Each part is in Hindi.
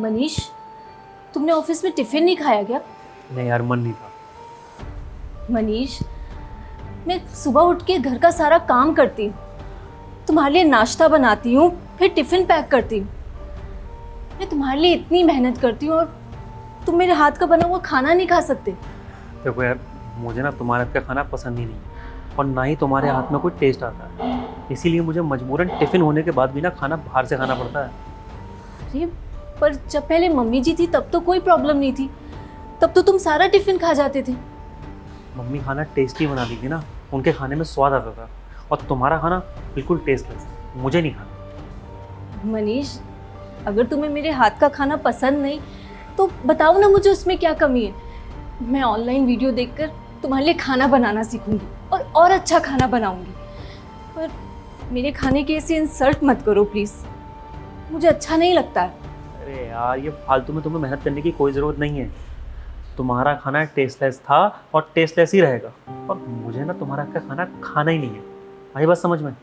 मनीष, तुमने ऑफिस में टिफिन नहीं खाया क्या? नहीं यार, मन नहीं था। मनीष, मैं सुबह उठ के घर का सारा काम करती हूँ, तुम्हारे लिए नाश्ता बनाती हूँ, फिर टिफिन पैक करती हूँ। मैं तुम्हारे लिए इतनी मेहनत करती हूँ और तुम मेरे हाथ का बना हुआ खाना नहीं खा सकते। देखो यार, मुझे ना तुम्हारे हाथ का खाना पसंद ही नहीं और ना ही तुम्हारे हाथ में कोई टेस्ट आता है, इसीलिए मुझे मजबूरन टिफिन होने के बाद भी ना खाना बाहर से खाना पड़ता है। अरे पर जब पहले मम्मी जी थी तब तो कोई प्रॉब्लम नहीं थी, तब तो तुम सारा टिफिन खा जाते थे। मम्मी खाना टेस्टी बना दी थी ना, उनके खाने में स्वाद आता था, और तुम्हारा खाना बिल्कुल टेस्टलेस, मुझे नहीं खाना। मनीष, अगर तुम्हें मेरे हाथ का खाना पसंद नहीं तो बताओ ना मुझे उसमें क्या कमी है। मैं ऑनलाइन वीडियो देखकर तुम्हारे लिए खाना बनाना सीखूंगी और अच्छा खाना बनाऊंगी। पर मेरे खाने के ऐसे इंसल्ट मत करो प्लीज़, मुझे अच्छा नहीं लगता है। अरे यार, ये फालतू में तुम्हें मेहनत करने की कोई ज़रूरत नहीं है। तुम्हारा खाना टेस्टलेस था और टेस्टलेस ही रहेगा, और मुझे ना तुम्हारा हाथ का खाना खाना ही नहीं है। आई बात समझ में?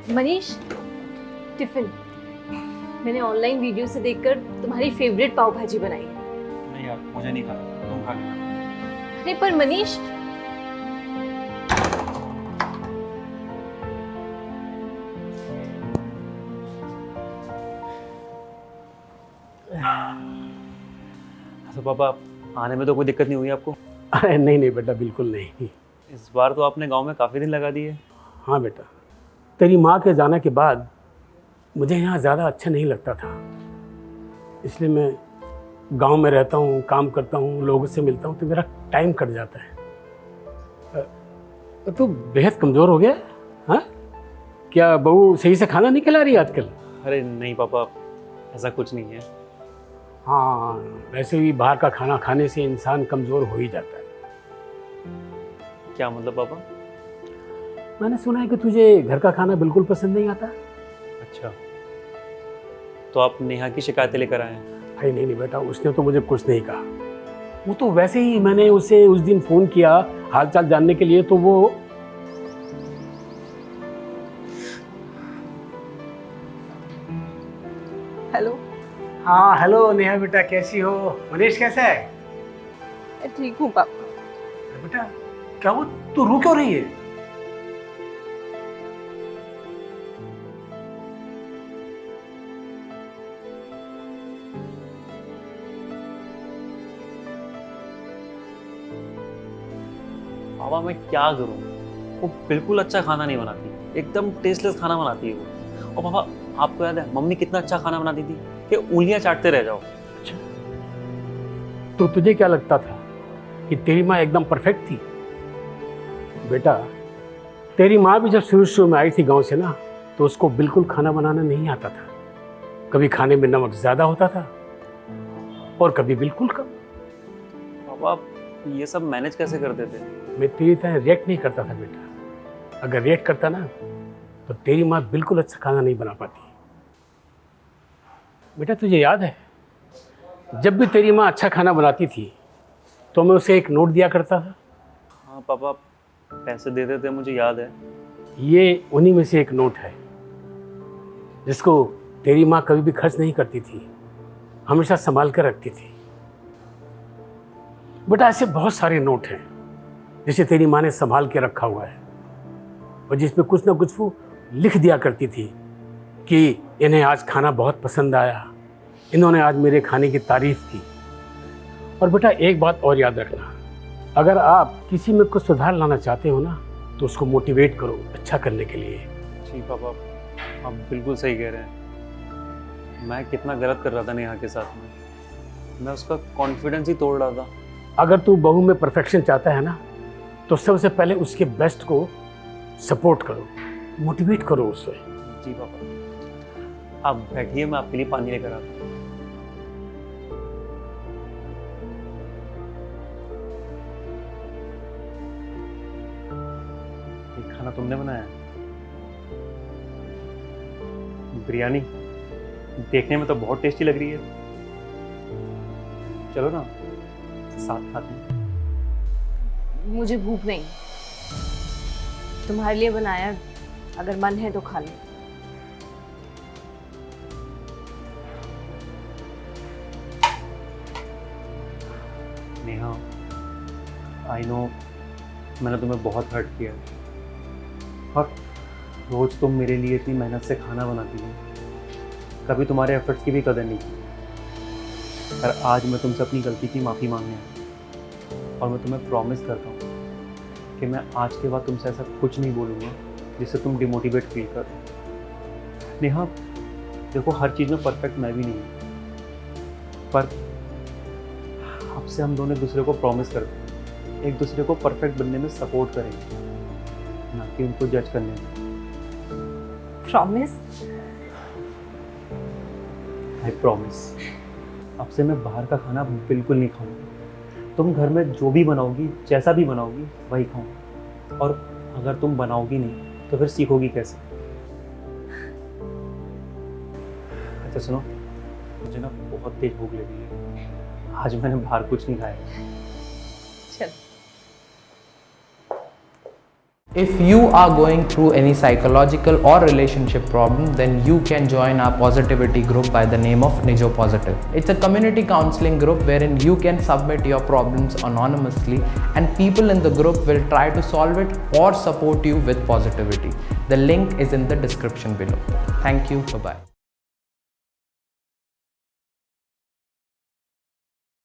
मनीष, टिफिन मैंने ऑनलाइन वीडियो से देखकर तुम्हारी फेवरेट पाव भाजी बनाई है। नहीं यार, मुझे नहीं खाना, तुम खा लेना। अरे पर मनीष, तो पापा, आने में तो कोई दिक्कत नहीं हुई आपको? अरे नहीं नहीं बेटा, बिल्कुल नहीं। इस बार तो आपने गांव में काफ़ी दिन लगा दिए। हाँ बेटा, तेरी माँ के जाने के बाद मुझे यहाँ ज़्यादा अच्छा नहीं लगता था, इसलिए मैं गांव में रहता हूँ, काम करता हूँ, लोगों से मिलता हूँ, तो मेरा टाइम कट जाता है। तू बेहद कमज़ोर हो गया। हाँ, क्या बहू सही से खाना नहीं खिला रही आजकल? अरे नहीं पापा, ऐसा कुछ नहीं है। हाँ, वैसे भी बाहर का खाना खाने से इंसान कमज़ोर हो ही जाता है। क्या मतलब पापा? मैंने सुना है कि तुझे घर का खाना बिल्कुल पसंद नहीं आता। अच्छा, तो आप नेहा की शिकायतें लेकर आए हैं? अरे नहीं नहीं बेटा, उसने तो मुझे कुछ नहीं कहा। वो तो वैसे ही, मैंने उसे उस दिन फ़ोन किया हालचाल जानने के लिए, तो वो हेलो। हाँ हेलो नेहा बेटा, कैसी हो? मनीष कैसा है? मैं ठीक हूँ पापा। अरे बेटा, क्या वो तू रो क्यों रही है? पापा मैं क्या करूं, वो बिल्कुल अच्छा खाना नहीं बनाती, एकदम टेस्टलेस खाना बनाती है वो। और पापा, आपको याद है मम्मी कितना अच्छा खाना बनाती थी कि उंगलियां चाटते रह जाओ। अच्छा, तो तुझे क्या लगता था कि तेरी माँ एकदम परफेक्ट थी? बेटा, तेरी माँ भी जब शुरू शुरू में आई थी गांव से ना, तो उसको बिल्कुल खाना बनाना नहीं आता था। कभी खाने में नमक ज़्यादा होता था और कभी बिल्कुल कम। पापा, ये सब मैनेज कैसे करते थे? मैं तेरी तरह रिएक्ट नहीं करता था बेटा। अगर रिएक्ट करता ना, तो तेरी माँ बिल्कुल अच्छा खाना नहीं बना पाती। बेटा, तुझे याद है जब भी तेरी माँ अच्छा खाना बनाती थी तो मैं उसे एक नोट दिया करता था? हाँ पापा, पैसे देते थे, मुझे याद है। ये उन्हीं में से एक नोट है जिसको तेरी माँ कभी भी खर्च नहीं करती थी, हमेशा संभाल कर रखती थी। बेटा, ऐसे बहुत सारे नोट हैं जिसे तेरी माँ ने संभाल के रखा हुआ है, और जिसमें कुछ ना कुछ वो लिख दिया करती थी कि इन्हें आज खाना बहुत पसंद आया, इन्होंने आज मेरे खाने की तारीफ की। और बेटा, एक बात और याद रखना, अगर आप किसी में कुछ सुधार लाना चाहते हो ना, तो उसको मोटिवेट करो अच्छा करने के लिए। जी पापा, आप बिल्कुल सही कह रहे हैं। मैं कितना गलत कर रहा था नेहा के साथ में, मैं उसका कॉन्फिडेंस ही तोड़ रहा था। अगर तू बहू में परफेक्शन चाहता है ना, तो सबसे पहले उसके बेस्ट को सपोर्ट करो, मोटिवेट करो उसे। जी पापा, आप बैठिए, मैं आपके लिए पानी लेकर आता हूँ। खाना तुमने बनाया? बिरयानी देखने में तो बहुत टेस्टी लग रही है। चलो ना साथ खाते हैं। मुझे भूख नहीं, तुम्हारे लिए बनाया, अगर मन है तो खा लो। नेहा, आई नो मैंने तुम्हें बहुत हर्ट किया है, और रोज तुम मेरे लिए इतनी मेहनत से खाना बनाती हो, कभी तुम्हारे एफर्ट्स की भी कदर नहीं की। पर आज मैं तुमसे अपनी गलती की माफ़ी मांगने आया, और मैं तुम्हें प्रॉमिस करता हूँ कि मैं आज के बाद तुमसे ऐसा कुछ नहीं बोलूँगा जिससे तुम डिमोटिवेट फील करो। नेहा देखो, हर चीज़ में परफेक्ट मैं भी नहीं हूँ, पर अब से हम दोनों एक दूसरे को प्रॉमिस करते हैं, एक दूसरे को परफेक्ट बनने में सपोर्ट करेंगे, ना कि उनको जज करने में। प्रॉमिस? आई प्रॉमिस, अब से मैं बाहर का खाना बिल्कुल नहीं खाऊंगा। तुम घर में जो भी बनाओगी, जैसा भी बनाओगी, वही खाऊंगा। और अगर तुम बनाओगी नहीं तो फिर सीखोगी कैसे? अच्छा सुनो, मुझे ना बहुत तेज भूख लगी है, आज मैंने बाहर कुछ नहीं खाया। चल। If you are going through any psychological or relationship problem, then you can join our positivity group by the name of Nijo Positive. It's a community counseling group wherein you can submit your problems anonymously and people in the group will try to solve it or support you with positivity. The link is in the description below. Thank you. Bye-bye.